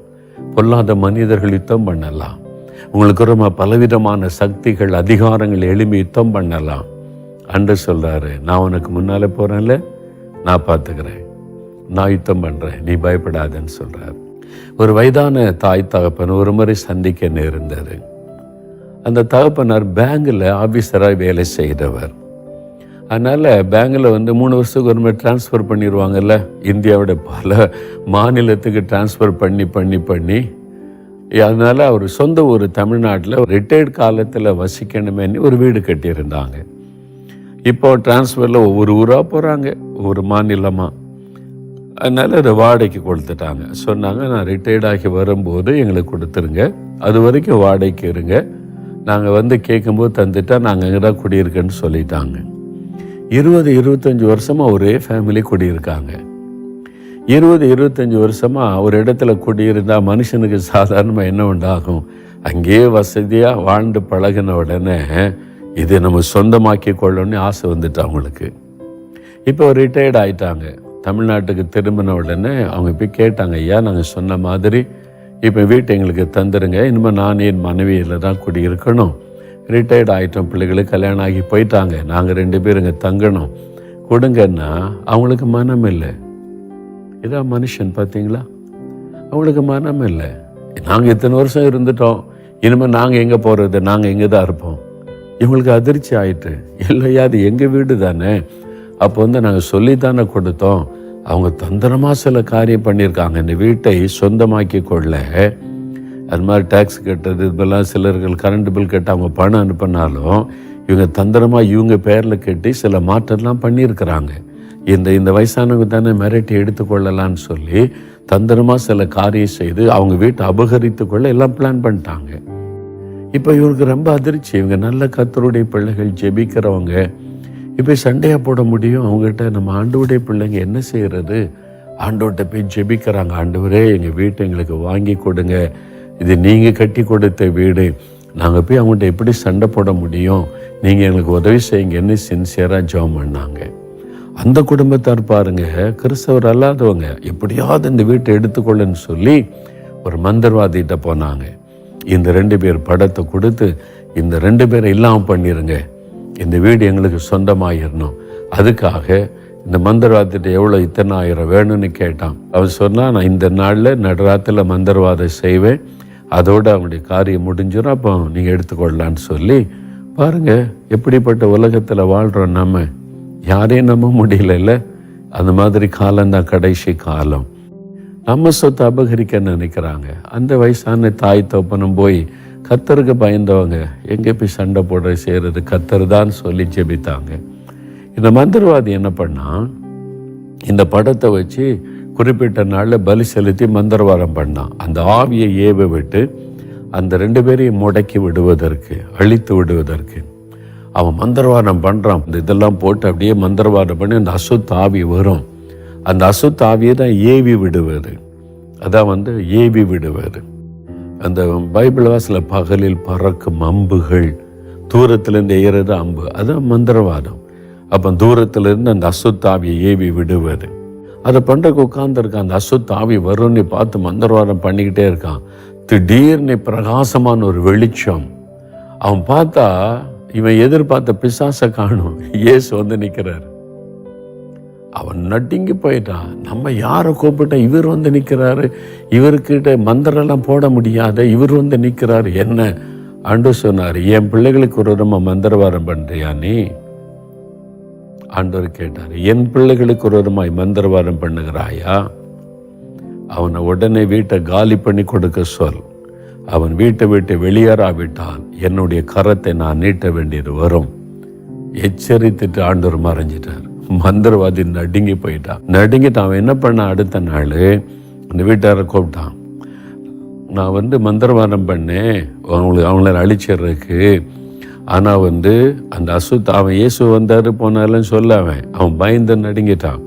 [SPEAKER 1] பொல்லாத மனிதர்கள் யுத்தம் பண்ணலாம், உங்களுக்கு ரொம்ப பலவிதமான சக்திகள் அதிகாரங்கள் எழுப்பி யுத்தம் பண்ணலாம். அன்று சொல்கிறாரு, நான் உனக்கு முன்னாலே போகிறேன்ல, நான் பார்த்துக்கிறேன், நான் யுத்தம் பண்ணுறேன், நீ பயப்படாதன்னு சொல்கிறார். ஒரு வயதான தாய் தகப்பன் ஒரு முறை சந்திக்க நேர்ந்தது. அந்த தகப்பனார் பேங்கில் ஆஃபீஸராக வேலை செய்தவர். அதனால் பேங்கில் 3 வருஷத்துக்கு ஒரு மாதிரி டிரான்ஸ்ஃபர் பண்ணிடுவாங்கல்ல, இந்தியாவோட பல மாநிலத்துக்கு டிரான்ஸ்ஃபர் பண்ணி அதனால் அவர் சொந்த ஊர் தமிழ்நாட்டில் ரிட்டையர்ட் காலத்தில் வசிக்கணுமேனு ஒரு வீடு கட்டியிருந்தாங்க. இப்போ டிரான்ஸ்ஃபரில் ஒவ்வொரு ஊராக போகிறாங்க, ஒவ்வொரு மாநிலமாக. அதனால் அதை வாடகைக்கு கொடுத்துட்டாங்க. சொன்னாங்க, நான் ரிட்டையர்டாகி வரும்போது எங்களுக்கு கொடுத்துருங்க, அது வரைக்கும் வாடகைக்கு இருங்க, நாங்கள் கேட்கும்போது தந்துட்டா நாங்கள் அங்கே தான் குடியிருக்கேன்னு சொல்லிட்டாங்க. 20-25 வருஷமாக ஒரே ஃபேமிலி குடியிருக்காங்க. 20-25 வருஷமாக ஒரு இடத்துல குடியிருந்தால் மனுஷனுக்கு சாதாரணமாக என்ன உண்டாகும்? அங்கேயே வசதியாக வாழ்ந்து பழகின உடனே இதை நம்ம சொந்தமாக்கி கொள்ளணும்னு ஆசை வந்துட்டு அவங்களுக்கு. இப்போ ரிட்டையர்ட் ஆகிட்டாங்க. தமிழ்நாட்டுக்கு திரும்பின உடனே அவங்க போய் கேட்டாங்க, ஐயா நாங்கள் சொன்ன மாதிரி இப்போ வீட்டை எங்களுக்கு தந்துடுங்க, இனிமேல் நான் என் மனைவியில் தான் குடியிருக்கணும், ரிட்டையர்ட் ஆகிட்டோம், பிள்ளைகளுக்கு கல்யாணம் ஆகி போயிட்டாங்க, நாங்கள் 2 பேரும் இங்கே தங்கணும், கொடுங்கன்னா அவங்களுக்கு மனம் இல்லை. இதான் மனுஷன், பார்த்தீங்களா? அவங்களுக்கு மனம் இல்லை. நாங்கள் இத்தனை வருஷம் இருந்துட்டோம், இனிமேல் நாங்கள் எங்கே போகிறது, நாங்கள் எங்கே தான் இருப்போம். இவங்களுக்கு அதிர்ச்சி ஆயிட்டு, இல்லையா அது எங்கள் வீடு தானே, அப்போ நாங்கள் சொல்லித்தானே கொடுத்தோம், அவங்க தந்திரமாக சில காரியம் பண்ணியிருக்காங்க, இந்த வீட்டை சொந்தமாக்கி கொள்ள. அது மாதிரி டேக்ஸ் கட்டுறது, இதெல்லாம் சிலர்கள் கரண்ட் பில் கட்ட அவங்க பணம் அனுப்பினாலும் இவங்க தந்திரமாக இவங்க பேரில் கட்டி சில மாற்றம்லாம் பண்ணியிருக்கிறாங்க. இந்த வயசானவங்க தானே மிரட்டி எடுத்துக்கொள்ளலான்னு சொல்லி தந்திரமாக சில காரியம் செய்து அவங்க வீட்டை அபகரித்து கொள்ள எல்லாம் பிளான் பண்ணிட்டாங்க. இப்போ இவருக்கு ரொம்ப அதிர்ச்சி. இவங்க நல்ல கர்த்தருடைய பிள்ளைகள், ஜெபிக்கிறவங்க, இப்போ சண்டையாக போட முடியும் அவங்ககிட்ட? நம்ம ஆண்டவருடைய பிள்ளைங்க என்ன செய்கிறது? ஆண்டவர்கிட்ட போய் ஜெபிக்கிறாங்க, ஆண்டவரே எங்கள் வீட்டை எங்களுக்கு வாங்கி கொடுங்க, இது நீங்கள் கட்டி கொடுத்த வீடு, நாங்கள் போய் அவங்கள்ட்ட எப்படி சண்டை போட முடியும், நீங்கள் எங்களுக்கு உதவி செய்யுங்கன்னு சின்சியராக ஜெபம் பண்ணாங்க. அந்த குடும்பத்தார் பாருங்க, கிறிஸ்தவர் அல்லாதவங்க, எப்படியாவது இந்த வீட்டை எடுத்துக்கொள்ளுன்னு சொல்லி ஒரு மந்திரவாதிகிட்ட போனாங்க. இந்த 2 பேர் படத்தை கொடுத்து இந்த 2 பேரை இல்லாமல் பண்ணிடுங்க, இந்த வீடு எங்களுக்கு சொந்தமாகிடணும், அதுக்காக இந்த மந்திரவாதத்தை எவ்வளோ இத்தனை ஆயிரம் வேணும்னு கேட்டான். அவன் சொன்னால், நான் இந்த நாளில் நடுராத்தில் மந்திரவாதம் செய்வேன், அதோடு அவனுடைய காரியம் முடிஞ்சிடும், அப்போ நீங்கள் எடுத்துக்கொள்ளலான்னு சொல்லி. பாருங்கள் எப்படிப்பட்ட உலகத்தில் வாழ்கிறோம் நம்ம, யாரையும் நம்ப முடியல. அந்த மாதிரி காலம்தான் கடைசி காலம். நம்ம சொத்தை அபகரிக்க நினைக்கிறாங்க. அந்த வயசான தாய் தோப்பனும் போய் கர்த்தருக்கு பயந்தவங்க எங்கே போய் சண்டை போட செய்கிறது, கர்த்தர் தான் சொல்லி ஜெபித்தாங்க. இந்த மந்திரவாதி என்ன பண்ணா, இந்த படத்தை வச்சு குறிப்பிட்ட நாளில் பலி செலுத்தி மந்திரவாதம் பண்ணான். அந்த ஆவியை ஏவ விட்டு அந்த 2 பேரையும் முடக்கி விடுவதற்கு, அழித்து விடுவதற்கு அவன் மந்திரவாதம் பண்ணுறான். இதெல்லாம் போட்டு அப்படியே மந்திரவாதம் பண்ணி அந்த அசுத்த ஆவி வரும். அந்த அசுத்த ஆவியை தான் ஏவி விடுவது. அதான் ஏவி விடுவது. அந்த பைபிள் வாசல பகலில் பறக்கும் அம்புகள், தூரத்திலேருந்து எய்கிறது அம்பு, அதான் மந்திரவாதம். அப்போ தூரத்திலிருந்து அந்த அசுத்த ஆவியை ஏவி விடுவது. அதை பண்ணுறக்கு உட்கார்ந்துருக்கான். அந்த அசுத்த ஆவி வரும்னு பார்த்து மந்திரவாதம் பண்ணிக்கிட்டே இருக்கான். திடீர்னு பிரகாசமான ஒரு வெளிச்சம். அவன் பார்த்தா இவன் எதிர்பார்த்த பிசாசை காணும். இயேசு நிற்கிறார். அவன் நட்டிங்கி போயிட்டான். நம்ம யாரை கூப்பிட்டா இவர் நிற்கிறாரு, இவர்கிட்ட மந்திரெல்லாம் போட முடியாத இவர் நிற்கிறாரு, என்ன? ஆண்டவர் சொன்னார், என் பிள்ளைகளுக்கு ஒரு நம்ம மந்திரவாதம் பண்ணுறியா நீ? ஆண்டவர் கேட்டார், என் பிள்ளைகளுக்கு ஒரு மந்திரவாதம் பண்ணுகிறாயா? அவனை உடனே வீட்டை காலி பண்ணி கொடுக்க சொல். அவன் வீட்டை விட்டு வெளியேறாவிட்டால் என்னுடைய கரத்தை நான் நீட்ட வேண்டியது வரும். எச்சரித்துட்டு ஆண்டவர் மறைஞ்சிட்டார். மந்திரவாதி நடுங்கி போயிட்டான். நடுங்கிட்டு அவன் என்ன பண்ண, அடுத்த நாள் அந்த வீட்டாரை கூப்பிட்டான். நான் மந்திரவாதம் பண்ணேன் அவங்கள அழிச்சிட்றதுக்கு. ஆனால் அந்த அவன் இயேசு வந்தார் போனாலும் சொல்ல அவன் பயந்து நடுங்கிட்டான்.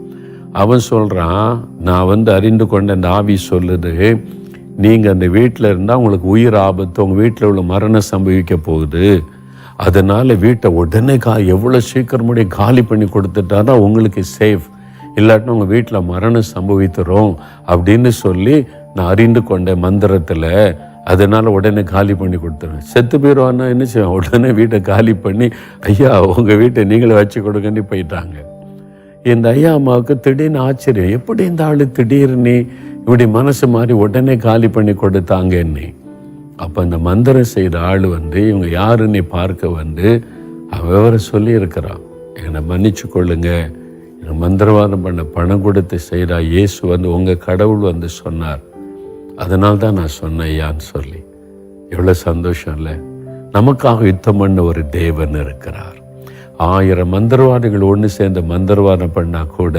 [SPEAKER 1] அவன் சொல்கிறான், நான் அறிந்து கொண்ட அந்த ஆவி சொல்லுது, நீங்கள் அந்த வீட்டில் இருந்தால் உங்களுக்கு உயிர் ஆபத்து, உங்கள் வீட்டில் உள்ள மரணம் சம்பவிக்க போகுது, அதனால் வீட்டை உடனே எவ்வளோ சீக்கிரம் முடியும் காலி பண்ணி கொடுத்துட்டானா உங்களுக்கு சேஃப் இல்லாட்டினா உங்கள் வீட்டில் மரணம் சம்பவித்துரும் அப்படின்னு சொல்லி நான் அறிந்து கொண்டேன் மந்திரத்தில். அதனால் உடனே காலி பண்ணி கொடுத்துருவேன். செத்து போயிடுவான்னா என்ன செய்வேன்? உடனே வீட்டை காலி பண்ணி, ஐயா உங்கள் வீட்டை நீங்களே வச்சு கொடுங்கன்னு போயிட்டாங்க. இந்த ஐயா அம்மாவுக்கு திடீர்னு ஆச்சரியம், எப்படி இந்த ஆள் திடீர்னு இப்படி மனசு மாதிரி உடனே காலி பண்ணி கொடுத்தாங்கன்னு. அப்போ இந்த மந்திரம் செய்கிற ஆள் இவங்க யாருன்னு பார்க்க விவரம் சொல்லி இருக்கிறான். என்னை மன்னிச்சு கொள்ளுங்க, எனக்கு மந்திரவாதம் பண்ண பணம் கொடுத்து செய்கிறா இயேசு உங்கள் கடவுள் சொன்னார், அதனால்தான் நான் சொன்னேன் ஐயான்னு சொல்லி. எவ்வளோ சந்தோஷம் இல்லை? நமக்காக யுத்தம் பண்ண ஒரு தேவன் இருக்கிறார். 1000 மந்திரவாதிகள் ஒன்று சேர்ந்து மந்திரவாதம் பண்ணால் கூட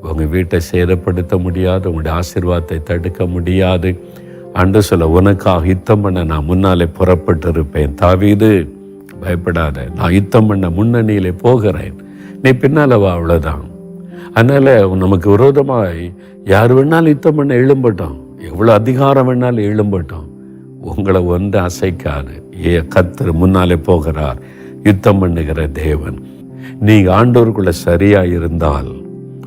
[SPEAKER 1] உங்கள் வீட்டை சேதப்படுத்த முடியாது, உங்களுடைய ஆசீர்வாதத்தை தடுக்க முடியாது. அன்று சொல்ல, உனக்காக யுத்தம் பண்ண நான் முன்னாலே புறப்பட்டு இருப்பேன். தாவீது பயப்படாத, நான் யுத்தம் பண்ண முன்னணியிலே போகிறேன், நீ பின்னால வா, அவ்வளோதான். அதனால் நமக்கு விரோதமாய் யார் வேணாலும் யுத்தம் பண்ண எழும்பட்டோம், எவ்வளோ அதிகாரம் வேணாலும் எழும்பட்டோம், உங்களை ஒன்று அசைக்காது. கர்த்தர் முன்னாலே போகிறார், யுத்தம் பண்ணுகிற தேவன். நீங்கள் ஆண்டவருக்குள்ள சரியாக இருந்தால்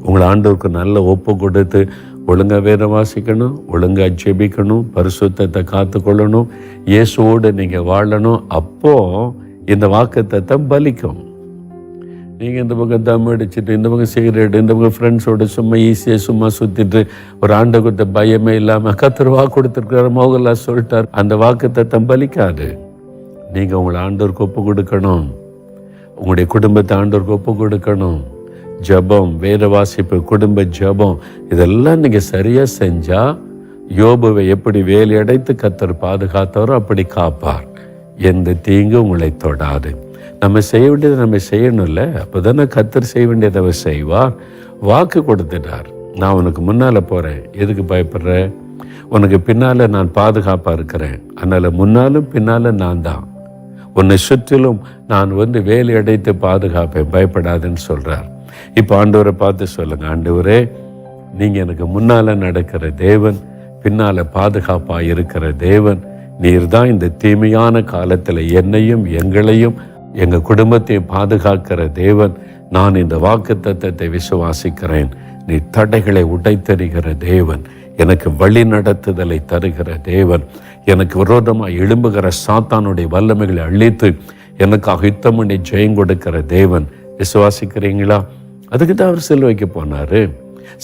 [SPEAKER 1] உங்களை ஆண்டவருக்கு நல்ல ஒப்பு கொடுத்து ஒழுங்காக வேதம் வாசிக்கணும், ஒழுங்காக ஜெபிக்கணும், பரிசுத்தத்தை காத்துக்கொள்ளணும், இயேசுவோடு நீங்கள் வாழணும். அப்போது இந்த வாக்குத்தத்தம் பலிக்கும். நீங்கள் இந்த பக்கம் தம் அடிச்சுட்டு, இந்த பக்கம் சிகரெட், இந்த பக்கம் ஃப்ரெண்ட்ஸோடு சும்மா ஈஸியாக சும்மா சுற்றிட்டு ஒரு ஆண்டவர்கிட்ட பயமே இல்லாமல் கர்த்தர் வாக்கு கொடுத்துருக்காரு, மோகன்லால் சொல்லிட்டார், அந்த வாக்குத்தத்தம் பலிக்காது. நீங்கள் உங்களை ஆண்டவருக்கு ஒப்பு கொடுக்கணும், உங்களுடைய குடும்பத்தை ஆண்டவருக்கு ஒப்பு கொடுக்கணும். ஜபம், வேத வாசிப்பு, குடும்ப ஜபம், இதெல்லாம் நீங்கள் சரியாக செஞ்சால் யோபுவை எப்படி வேலையடைத்து கர்த்தர் பாதுகாத்தாரோ அப்படி காப்பார். எந்த தீங்கு உங்களை தொடாது. நம்ம செய்ய வேண்டியதை நம்ம செய்யணும்ல, அப்போ தானே கர்த்தர் செய்ய வேண்டியதை அவர் செய்வார். வாக்கு கொடுத்துட்டார், நான் உனக்கு முன்னால் போகிறேன், எதுக்கு பயப்படுற, உனக்கு பின்னால் நான் பாதுகாப்பாக இருக்கிறேன், அதனால் முன்னாலும் பின்னால் நான் தான், உன்னை சுற்றிலும் நான் வேலை அடைத்து பாதுகாப்பேன், பயப்படாதுன்னு சொல்கிறார். இப்போ ஆண்டவரை பார்த்து சொல்லுங்க, ஆண்டவரே நீங்கள் எனக்கு முன்னால் நடக்கிற தேவன், பின்னால் பாதுகாப்பாக இருக்கிற தேவன், நீர் தான் இந்த தீமையான காலத்தில் என்னையும் எங்களையும் எங்கள் குடும்பத்தையும் பாதுகாக்கிற தேவன். நான் இந்த வாக்குத்தத்தத்தை விசுவாசிக்கிறேன். நீ தடைகளை உடைத்தறிகிற தேவன், எனக்கு வழி நடத்துதலை தருகிற தேவன், எனக்கு விரோதமாக எழும்புகிற சாத்தானுடைய வல்லமைகளை அழித்து எனக்காக யுத்தம் பண்ணி ஜெயம் கொடுக்கிற தேவன். விசுவாசிக்கிறீங்களா? அதுக்கு தான் அவர் சிலுவைக்கு போனார்.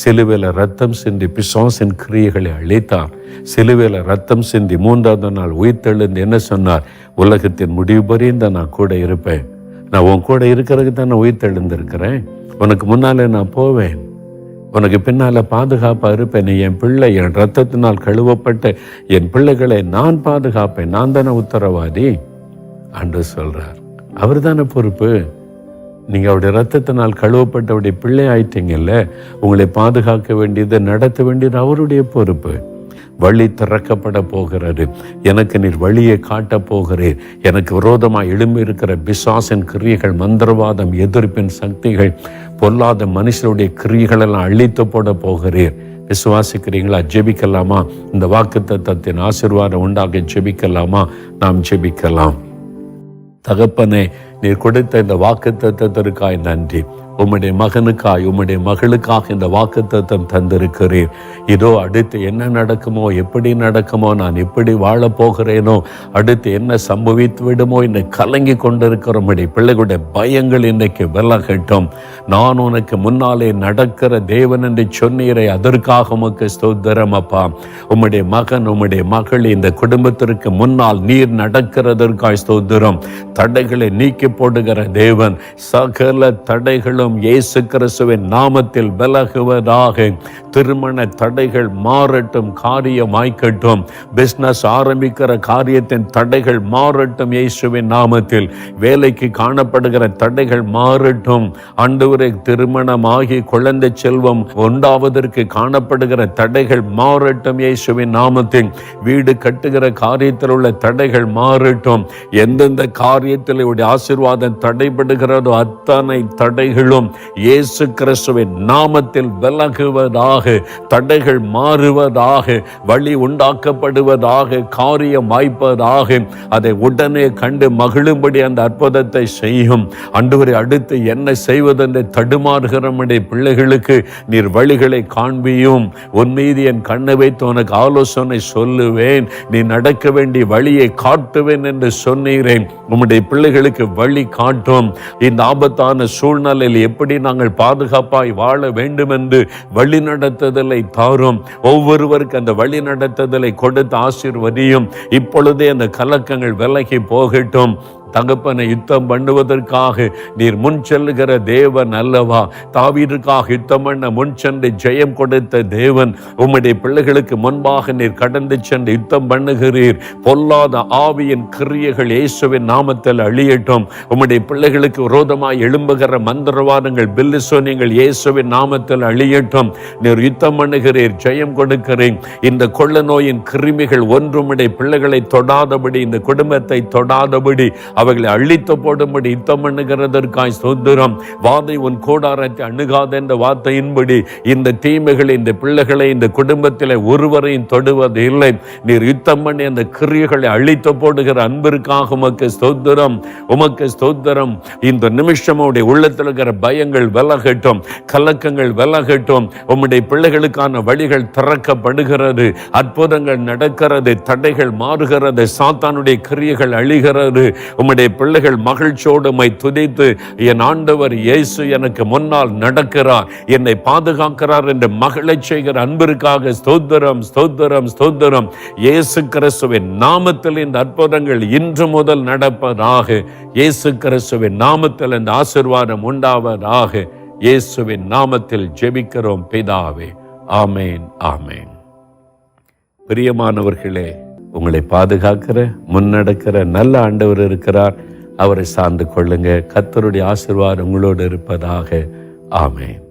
[SPEAKER 1] சிலுவையில் ரத்தம் சிந்தி பிசாசின் கிரியைகளை அழித்தார். சிலுவையில் ரத்தம் சிந்தி 3ஆவது நாள் உயிர்த்தெழுந்து என்ன சொன்னார்? உலகத்தின் முடிவு பரியந்த நான் கூட இருப்பேன். நான் உன் கூட இருக்கிறதுக்கு தான் நான் உயிர்த்தெழுந்திருக்கிறேன். உனக்கு முன்னாலே நான் போவேன், உனக்கு பின்னால் பாதுகாப்பாக இருப்பேன். நீ என் பிள்ளை, என் ரத்தத்தினால் கழுவப்பட்ட என் பிள்ளைகளை நான் பாதுகாப்பேன், நான் தானே உத்தரவாதி ஆண்டவர் சொல்கிறார். அவர் தானே பொறுப்பு. நீங்கள் அவருடைய ரத்தத்தினால் கழுவப்பட்டவருடைய பிள்ளை ஆயிட்டீங்கல்ல, உங்களை பாதுகாக்க வேண்டியது, நடத்த வேண்டியது அவருடைய பொறுப்பு. வழி திறக்கப்பட போகிறது. எனக்கு நீர் வழியை காட்டப் போகிறீர். எனக்கு விரோதமாக எழும்பி இருக்கிற பிசாசின் கிரியைகள், மந்திரவாதம், எதிர்ப்பின் சக்திகள், பொல்லாத மனுஷருடைய கிரியைகளெல்லாம் அழித்து போட போகிறீர். விசுவாசிக்கிறீங்களா? ஜெபிக்கலாமா? இந்த வாக்குத்தத்தத்தின் ஆசீர்வாதம் உண்டாக ஜெபிக்கலாமா? நாம் ஜெபிக்கலாம். தகப்பனே, நீர் கொடுத்த இந்த வாக்குத்தத்தத்திற்காய் நன்றி. உம்முடைய மகனுக்காய், உம்முடைய மகளுக்காக இந்த வாக்குத்தத்தம் தந்திருக்கிறீர். இதோ அடுத்து என்ன நடக்குமோ, எப்படி நடக்குமோ, நான் எப்படி வாழப் போகிறேனோ, அடுத்து என்ன சம்பவித்து விடுமோ என்று கலங்கி கொண்டிருக்கிற உம்முடைய பிள்ளைகளுடைய பயங்கள் இன்றைக்கு விலகட்டும். நான் உனக்கு முன்னாலே நடக்கிற தேவன் என்று சொன்னீரே, அதற்காக உமக்கு ஸ்தோத்திரம் அப்பா. உம்முடைய மகன், உம்முடைய மகள் இந்த குடும்பத்திற்கு முன்னால் நீர் நடக்கிறதற்காய் ஸ்தோத்திரம். தடைகளை நீக்கி போடுகிற தேவன், சகல தடைகளும் இயேசு கிறிஸ்துவின் நாமத்தில் விலகுவதாக. திருமண தடைகள் மாறட்டும், காரியமாய்க்கட்டும். பிசினஸ் ஆரம்பிக்கிற காரியத்தின் தடைகள் மாறட்டும் இயேசுவின் நாமத்தில். வேலைக்கு காணப்படுகிற தடைகள் மாறட்டும் ஆண்டவரே. திருமணமாகி குழந்தை செல்வம் உண்டாவதற்கு காணப்படுகிற தடைகள் மாறட்டும் இயேசுவின் நாமத்தில். வீடு கட்டுகிற காரியத்தில் உள்ள தடைகள் மாறட்டும். எந்தெந்த காரியத்தில் ஆசீர்வாதம் ஆசீர்வாதம் தடைபடுகிறதோ அத்தனை தடைகளும் இயேசு கிறிஸ்துவின் நாமத்தில் விலகுவதாக, தடைகள் மாறுவதாக, வழி உண்டாக்கப்படுவதாக, காரியம் வாய்ப்பதாக, அதை உடனே கண்டு மகிழும்படி அந்த அற்புதத்தை செய்யும். ஆண்டவரே, அடுத்து என்ன செய்வதென்று தடுமாறுகிற பிள்ளைகளுக்கு நீர் வழிகளை காண்பியும். உன் மீது என் கண்ணை வைத்து உனக்கு ஆலோசனை சொல்லுவேன், நீ நடக்க வேண்டிய வழியை காட்டுவேன் என்று சொன்னீரேன். உம்முடைய பிள்ளைகளுக்கு வழி காட்டும். இந்த ஆபத்தான சூழ்நிலையில் எப்படி நாங்கள் பாதுகாப்பாய் வாழ வேண்டும் என்று வழி நடத்துதலை தாரும். ஒவ்வொருவருக்கு அந்த வழி நடத்துதலை கொடுத்து ஆசீர்வதியும். இப்பொழுதே அந்த கலக்கங்கள் விலகி போகட்டும். தகப்பனை யுத்தம் பண்ணுவதற்காக நீர் முன் செல்லுகிற தேவன் அல்லவா? தாவீதுக்காக யுத்தம் பண்ண முன் சென்று ஜெயம் கொடுத்த தேவன். உம்முடைய பிள்ளைகளுக்கு முன்பாக நீர் கடந்து சென்று யுத்தம் பண்ணுகிறீர். பொல்லாத ஆவியின் கிரியைகள் இயேசுவின் நாமத்தில் அழியட்டும். உம்முடைய பிள்ளைகளுக்கு விரோதமாய் எழும்புகிற மந்திரவாதங்கள், பில்லிசோனியங்கள் இயேசுவின் நாமத்தில் அழியட்டும். நீர் யுத்தம் பண்ணுகிறீர், ஜெயம் கொடுக்கிறீர். இந்த கொள்ள நோயின் கிருமிகள் ஒன்றுமுடைய பிள்ளைகளை தொடாதபடி, இந்த குடும்பத்தை தொடாதபடி, அவைகளை அழித்து போடும்படி யுத்தம் பண்ணுகிறதற்காய் ஸ்தோத்திரம். வாதை உன் கூடாரத்தை அணுகாத என்ற வார்த்தையின்படி இந்த தீமைகளை, இந்த பிள்ளைகளை, இந்த குடும்பத்தில் ஒருவரையும் தொடுவது இல்லை. நீர் யுத்தம் பண்ணி அந்த கிரியைகளை அழித்து போடுகிற அன்பிற்காக உமக்கு ஸ்தோத்திரம், உமக்கு ஸ்தோத்திரம். இந்த நிமிஷம் உடைய உள்ளத்தில் இருக்கிற பயங்கள் விலகட்டும், கலக்கங்கள் விலகட்டும். உம்முடைய பிள்ளைகளுக்கான வழிகள் திறக்கப்படுகிறது, அற்புதங்கள் நடக்கிறது, தடைகள் மாறுகிறது, சாத்தானுடைய கிரியைகள் அழிகிறது. உம்முடைய பிள்ளைகள் மகிழ்ச்சியோடு உம்மை துதித்து, என் ஆண்டவர் இயேசு எனக்கு முன்னால் நடக்கிறார், என்னை பாதுகாக்கிறார் என்று மகிழச் செய்கிற அன்பிற்காக ஸ்தோத்திரம், ஸ்தோத்திரம், ஸ்தோத்திரம். இயேசு கிறிஸ்துவின் நாமத்தில் இந்த அற்புதங்கள் இன்று முதல் நடப்பதாக. இயேசு கிறிஸ்துவின் நாமத்தில் இந்த ஆசீர்வாதம் உண்டாவதாக. இயேசுவின் நாமத்தில் ஜெபிக்கிறோம் பிதாவே. ஆமேன், ஆமேன். பிரியமானவர்களே, உங்களை பாதுகாக்கிற, முன்னடக்கிற நல்ல ஆண்டவர் இருக்கிறார். அவரை சார்ந்து கொள்ளுங்க. கர்த்தருடைய ஆசீர்வாதம் உங்களோடு இருப்பதாக. ஆமென்.